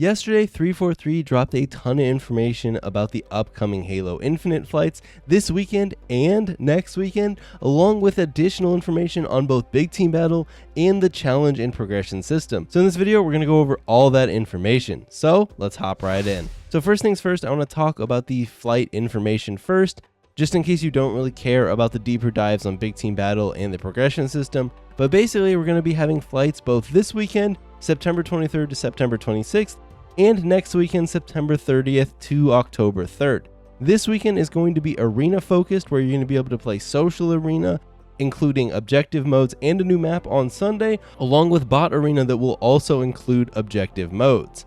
Yesterday, 343 dropped a ton of information about the upcoming Halo Infinite flights this weekend and next weekend, along with additional information on both Big Team Battle and the challenge and progression system. So in this video, we're going to go over all that information. So let's hop right in. So first things first, I want to talk about the flight information first, just in case you don't really care about the deeper dives on Big Team Battle and the progression system. But basically, we're going to be having flights both this weekend, September 23rd to September 26th, and next weekend, September 30th to October 3rd. This weekend is going to be arena focused, where you're going to be able to play social arena, including objective modes and a new map on Sunday, along with bot arena that will also include objective modes.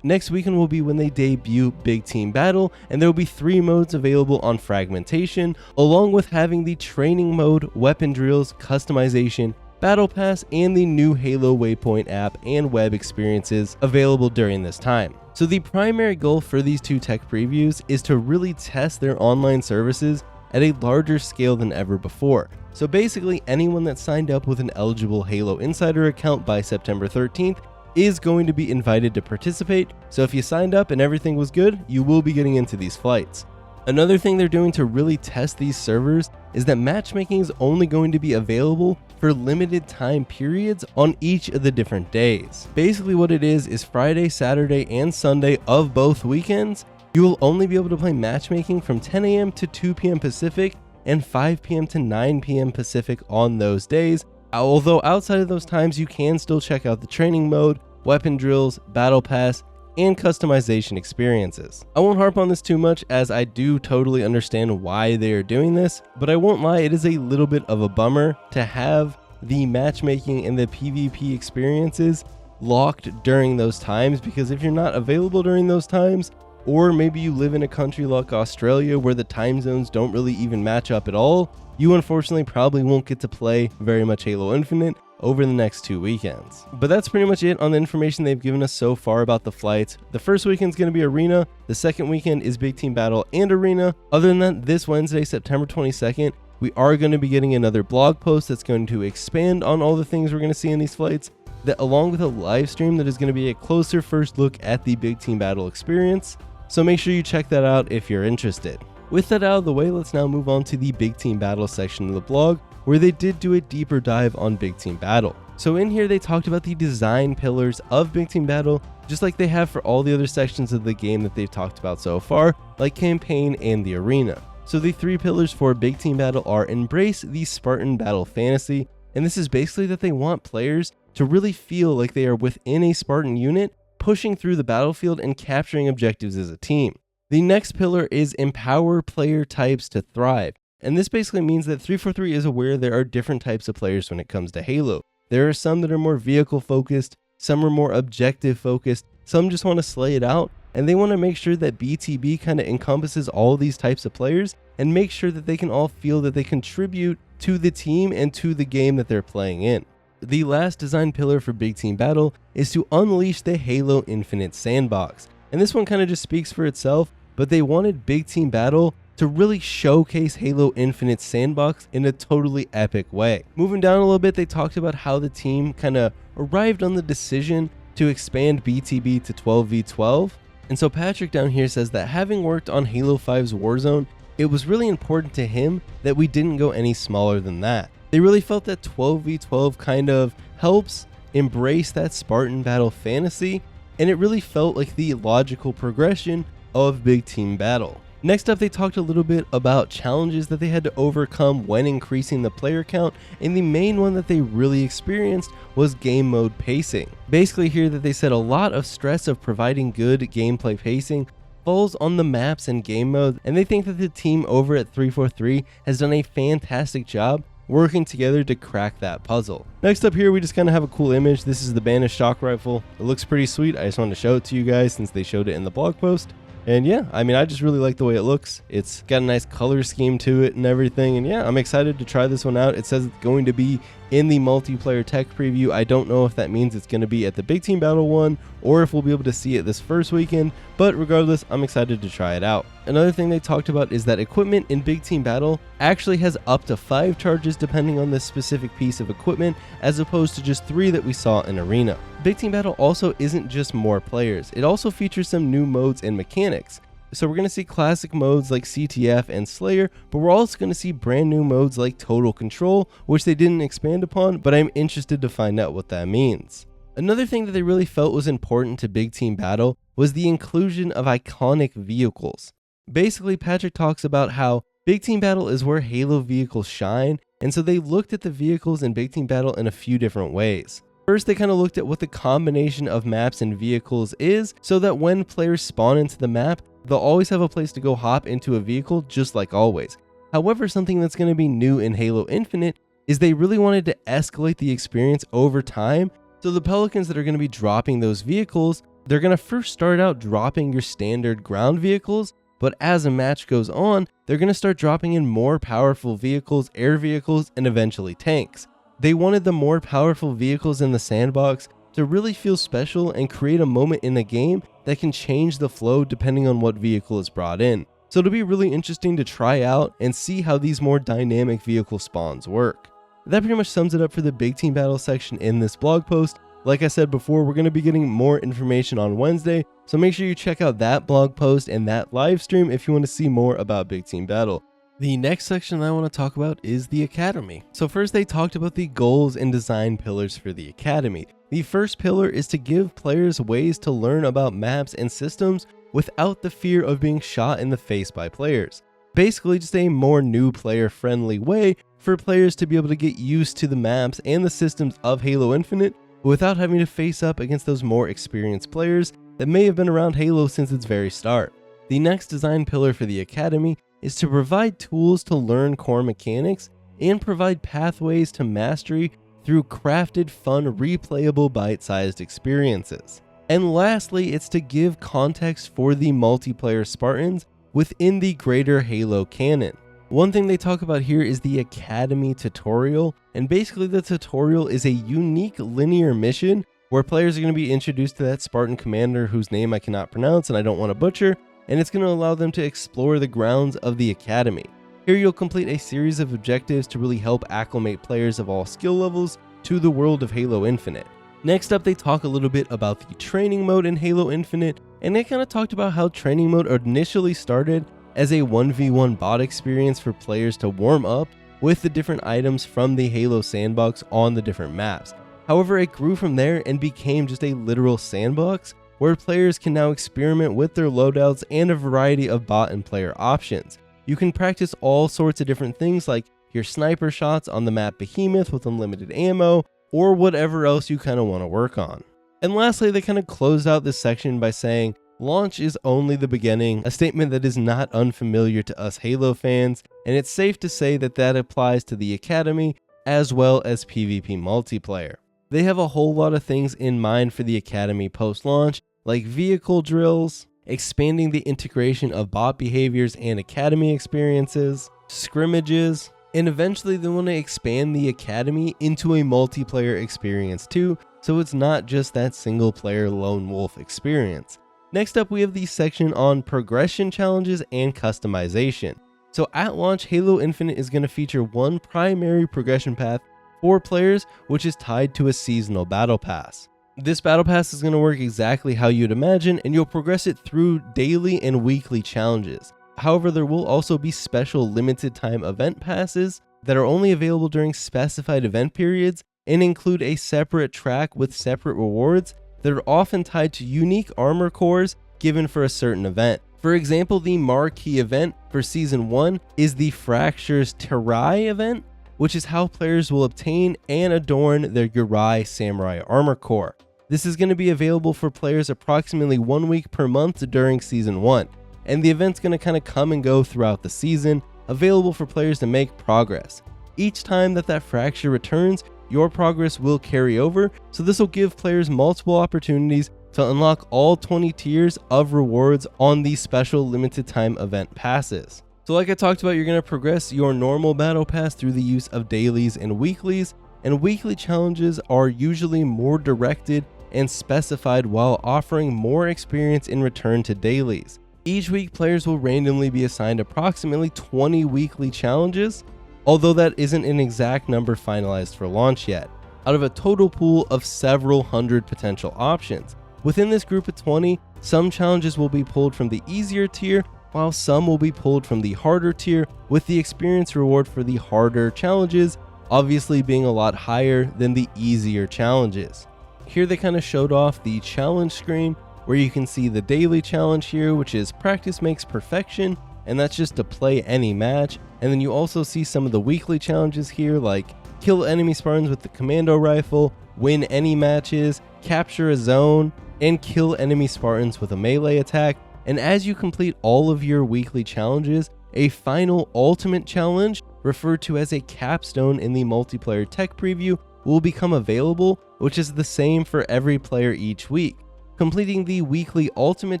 Next weekend will be when they debut Big Team Battle, and there will be 3 modes available on fragmentation, along with having the training mode, weapon drills, customization, Battle Pass, and the new Halo Waypoint app and web experiences available during this time. So the primary goal for these 2 tech previews is to really test their online services at a larger scale than ever before. So basically, anyone that signed up with an eligible Halo Insider account by September 13th is going to be invited to participate. So if you signed up and everything was good, you will be getting into these flights. Another thing they're doing to really test these servers is that matchmaking is only going to be available for limited time periods on each of the different days. Basically what it is Friday, Saturday, and Sunday of both weekends, you will only be able to play matchmaking from 10 a.m. to 2 p.m. Pacific and 5 p.m. to 9 p.m. Pacific on those days. Although outside of those times, you can still check out the training mode, weapon drills, battle pass, and customization experiences. I won't harp on this too much, as I do totally understand why they are doing this, but I won't lie, it is a little bit of a bummer to have the matchmaking and the PvP experiences locked during those times, because if you're not available during those times, or maybe you live in a country like Australia where the time zones don't really even match up at all, you unfortunately probably won't get to play very much Halo Infinite over the next 2 weekends. But that's pretty much it on the information they've given us so far about the flights. The first weekend is going to be Arena, the second weekend is Big Team Battle and Arena. Other than that, this Wednesday, September 22nd, we are going to be getting another blog post that's going to expand on all the things we're going to see in these flights, that along with a live stream that is going to be a closer first look at the Big Team Battle experience. So make sure you check that out if you're interested. With that out of the way, let's now move on to the Big Team Battle section of the blog, where they did do a deeper dive on Big Team Battle. So in here, they talked about the design pillars of Big Team Battle, just like they have for all the other sections of the game that they've talked about so far, like campaign and the arena. So the 3 pillars for Big Team Battle are embrace the Spartan battle fantasy, and this is basically that they want players to really feel like they are within a Spartan unit, pushing through the battlefield and capturing objectives as a team. The next pillar is empower player types to thrive. And this basically means that 343 is aware there are different types of players when it comes to Halo. There are some that are more vehicle focused, some are more objective focused, some just want to slay it out, and they want to make sure that BTB kind of encompasses all these types of players and make sure that they can all feel that they contribute to the team and to the game that they're playing in. The last design pillar for Big Team Battle is to unleash the Halo Infinite sandbox. And this one kind of just speaks for itself, but they wanted Big Team Battle to really showcase Halo Infinite sandbox in a totally epic way. Moving down a little bit, they talked about how the team kind of arrived on the decision to expand BTB to 12v12. And so Patrick down here says that having worked on Halo 5's Warzone, it was really important to him that we didn't go any smaller than that. They really felt that 12v12 kind of helps embrace that Spartan battle fantasy, and it really felt like the logical progression of Big Team Battle. Next up, they talked a little bit about challenges that they had to overcome when increasing the player count, and the main one that they really experienced was game mode pacing. Basically here that they said a lot of stress of providing good gameplay pacing falls on the maps and game mode, and they think that the team over at 343 has done a fantastic job working together to crack that puzzle. Next up here, we just kind of have a cool image. This is the Banish shock rifle. It looks pretty sweet. I just wanted to show it to you guys since they showed it in the blog post. And yeah, I mean, I just really like the way it looks. It's got a nice color scheme to it and everything. And yeah, I'm excited to try this one out. It says it's going to be in the multiplayer tech preview. I don't know if that means it's going to be at the Big Team Battle one or if we'll be able to see it this first weekend. But regardless, I'm excited to try it out. Another thing they talked about is that equipment in Big Team Battle actually has up to 5 charges depending on the specific piece of equipment, as opposed to just 3 that we saw in Arena. Big Team Battle also isn't just more players, it also features some new modes and mechanics. So we're going to see classic modes like CTF and Slayer, but we're also going to see brand new modes like Total Control, which they didn't expand upon, but I'm interested to find out what that means. Another thing that they really felt was important to Big Team Battle was the inclusion of iconic vehicles. Basically, Patrick talks about how Big Team Battle is where Halo vehicles shine, and so they looked at the vehicles in Big Team Battle in a few different ways. First, they kind of looked at what the combination of maps and vehicles is, so that when players spawn into the map, they'll always have a place to go hop into a vehicle just like always. However, something that's going to be new in Halo Infinite is they really wanted to escalate the experience over time. So the Pelicans that are going to be dropping those vehicles, they're going to first start out dropping your standard ground vehicles, but as a match goes on, they're going to start dropping in more powerful vehicles, air vehicles, and eventually tanks. They wanted the more powerful vehicles in the sandbox to really feel special and create a moment in the game that can change the flow depending on what vehicle is brought in. So it'll be really interesting to try out and see how these more dynamic vehicle spawns work. That pretty much sums it up for the Big Team Battle section in this blog post. Like I said before, we're going to be getting more information on Wednesday, so make sure you check out that blog post and that live stream if you want to see more about Big Team Battle. The next section I want to talk about is the Academy. So first they talked about the goals and design pillars for the Academy. The first pillar is to give players ways to learn about maps and systems without the fear of being shot in the face by players. Basically just a more new player friendly way for players to be able to get used to the maps and the systems of Halo Infinite without having to face up against those more experienced players that may have been around Halo since its very start. The next design pillar for the Academy is to provide tools to learn core mechanics and provide pathways to mastery through crafted, fun, replayable, bite-sized experiences. And lastly, it's to give context for the multiplayer Spartans within the greater Halo canon. One thing they talk about here is the Academy tutorial, and basically the tutorial is a unique linear mission where players are going to be introduced to that Spartan commander whose name I cannot pronounce and I don't want to butcher, and it's going to allow them to explore the grounds of the Academy. Here you'll complete a series of objectives to really help acclimate players of all skill levels to the world of Halo Infinite. Next up, they talk a little bit about the training mode in Halo Infinite, and they kind of talked about how training mode initially started as a 1v1 bot experience for players to warm up with the different items from the Halo sandbox on the different maps. However, it grew from there and became just a literal sandbox where players can now experiment with their loadouts and a variety of bot and player options. You can practice all sorts of different things like your sniper shots on the map Behemoth with unlimited ammo, or whatever else you kind of want to work on. And lastly, they kind of closed out this section by saying, launch is only the beginning, a statement that is not unfamiliar to us Halo fans, and it's safe to say that that applies to the Academy as well as PvP multiplayer. They have a whole lot of things in mind for the Academy post-launch, like vehicle drills, expanding the integration of bot behaviors and Academy experiences, scrimmages, and eventually they want to expand the Academy into a multiplayer experience too, so it's not just that single player lone wolf experience. Next up, we have the section on progression challenges and customization. So at launch, Halo Infinite is going to feature one primary progression path for players, which is tied to a seasonal battle pass. This battle pass is going to work exactly how you'd imagine, and you'll progress it through daily and weekly challenges. However, there will also be special limited time event passes that are only available during specified event periods and include a separate track with separate rewards that are often tied to unique armor cores given for a certain event. For example, the marquee event for Season 1 is the Fractures Terai event, which is how players will obtain and adorn their Yurai Samurai armor core. This is going to be available for players approximately 1 week per month during Season 1, and the event's going to kind of come and go throughout the season, available for players to make progress. Each time that fracture returns, your progress will carry over, so this will give players multiple opportunities to unlock all 20 tiers of rewards on these special limited time event passes. So like I talked about, you're going to progress your normal battle pass through the use of dailies and weeklies, and weekly challenges are usually more directed and specified while offering more experience in return to dailies. Each week, players will randomly be assigned approximately 20 weekly challenges, although that isn't an exact number finalized for launch yet, out of a total pool of several hundred potential options. Within this group of 20, some challenges will be pulled from the easier tier, while some will be pulled from the harder tier, with the experience reward for the harder challenges obviously being a lot higher than the easier challenges. Here they kind of showed off the challenge screen, where you can see the daily challenge here, which is practice makes perfection, and that's just to play any match. And then you also see some of the weekly challenges here, like kill enemy Spartans with the commando rifle, win any matches, capture a zone, and kill enemy Spartans with a melee attack. And as you complete all of your weekly challenges, a final ultimate challenge, referred to as a capstone in the multiplayer tech preview, will become available, which is the same for every player each week. Completing the weekly ultimate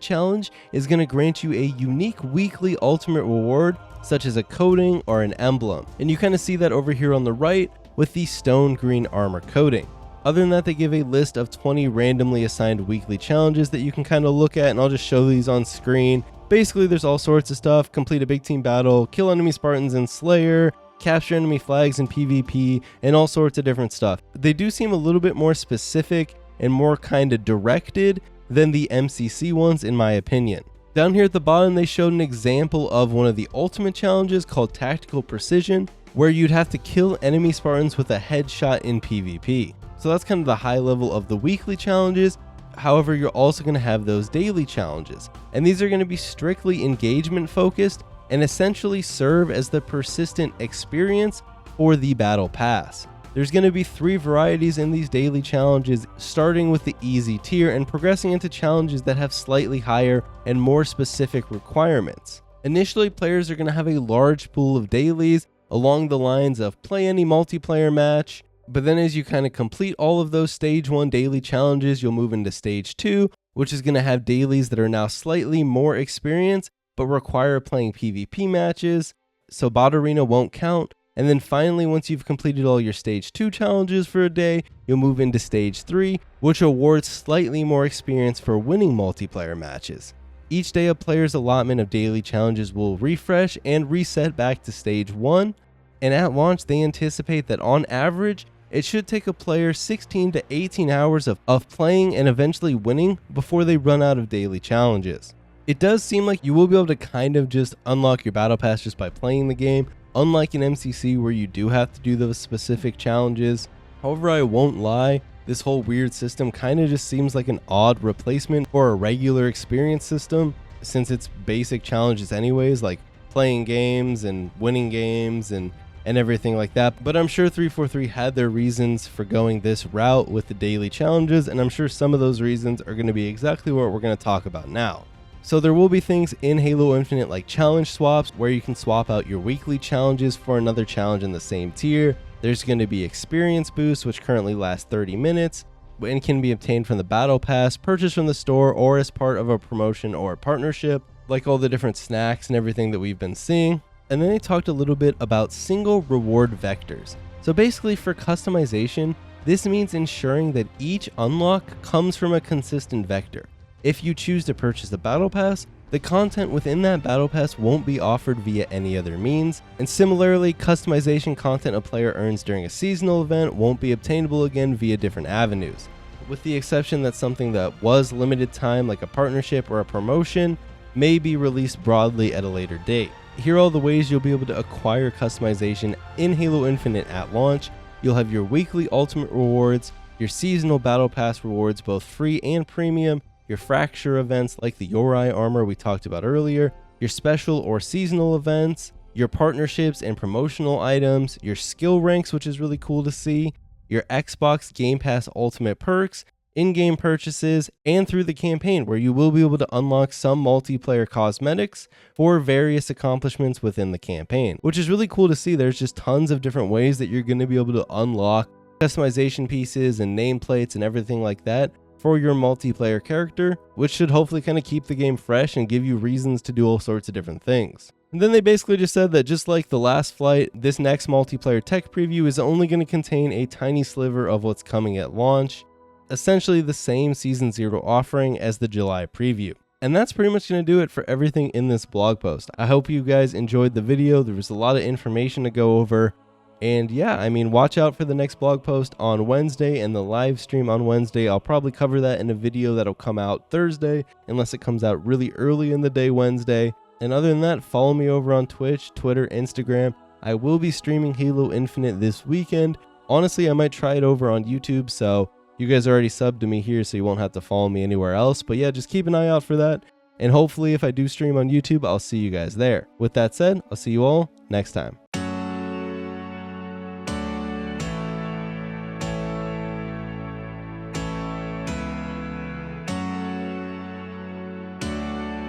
challenge is going to grant you a unique weekly ultimate reward, such as a coating or an emblem. And you kind of see that over here on the right with the stone green armor coating. Other than that, they give a list of 20 randomly assigned weekly challenges that you can kind of look at, and I'll just show these on screen. Basically, there's all sorts of stuff: complete a big team battle, kill enemy Spartans in Slayer, capture enemy flags in PvP, and all sorts of different stuff. They do seem a little bit more specific and more kind of directed than the MCC ones, in my opinion. Down here at the bottom, they showed an example of one of the ultimate challenges called Tactical Precision, where you'd have to kill enemy Spartans with a headshot in PvP. So that's kind of the high level of the weekly challenges. However, you're also going to have those daily challenges, and these are going to be strictly engagement focused and essentially serve as the persistent experience for the battle pass. There's going to be 3 varieties in these daily challenges, starting with the easy tier and progressing into challenges that have slightly higher and more specific requirements. Initially, players are going to have a large pool of dailies along the lines of play any multiplayer match, but then as you kind of complete all of those stage 1 daily challenges, you'll move into stage 2, which is going to have dailies that are now slightly more experienced but require playing PvP matches, so bot arena won't count. And then finally, once you've completed all your stage 2 challenges for a day, you'll move into stage 3, which awards slightly more experience for winning multiplayer matches. Each day, a player's allotment of daily challenges will refresh and reset back to stage 1, and at launch they anticipate that on average, it should take a player 16 to 18 hours of playing and eventually winning before they run out of daily challenges. It does seem like you will be able to kind of just unlock your battle pass just by playing the game, unlike in MCC where you do have to do those specific challenges. However, I won't lie, this whole weird system kind of just seems like an odd replacement for a regular experience system, since it's basic challenges anyways, like playing games and winning games and everything like that. But I'm sure 343 had their reasons for going this route with the daily challenges, and I'm sure some of those reasons are going to be exactly what we're going to talk about now. So there will be things in Halo Infinite like challenge swaps, where you can swap out your weekly challenges for another challenge in the same tier. There's going to be experience boosts, which currently last 30 minutes and can be obtained from the battle pass, purchased from the store, or as part of a promotion or a partnership, like all the different snacks and everything that we've been seeing. And then they talked a little bit about single reward vectors. So basically, for customization, this means ensuring that each unlock comes from a consistent vector. If you choose to purchase the battle pass, the content within that battle pass won't be offered via any other means, and similarly, customization content a player earns during a seasonal event won't be obtainable again via different avenues, with the exception that something that was limited time, like a partnership or a promotion, may be released broadly at a later date. Here are all the ways you'll be able to acquire customization in Halo Infinite at launch. You'll have your weekly ultimate rewards, your seasonal battle pass rewards, both free and premium, your fracture events like the Yori armor we talked about earlier, your special or seasonal events, your partnerships and promotional items, your skill ranks, which is really cool to see, your Xbox Game Pass Ultimate perks, in-game purchases, and through the campaign, where you will be able to unlock some multiplayer cosmetics for various accomplishments within the campaign, which is really cool to see. There's just tons of different ways that you're going to be able to unlock customization pieces and nameplates and everything like that for your multiplayer character, which should hopefully kind of keep the game fresh and give you reasons to do all sorts of different things. And then they basically just said that just like the last flight, this next multiplayer tech preview is only going to contain a tiny sliver of what's coming at launch, essentially the same Season 0 offering as the July preview. And that's pretty much going to do it for everything in this blog post. I hope you guys enjoyed the video. There was a lot of information to go over. And yeah, I mean, watch out for the next blog post on Wednesday and the live stream on Wednesday. I'll probably cover that in a video that'll come out Thursday, unless it comes out really early in the day Wednesday. And other than that, follow me over on Twitch, Twitter, Instagram. I will be streaming Halo Infinite this weekend. Honestly, I might try it over on YouTube, so you guys already subbed to me here, so you won't have to follow me anywhere else. But yeah, just keep an eye out for that. And hopefully if I do stream on YouTube, I'll see you guys there. With that said, I'll see you all next time.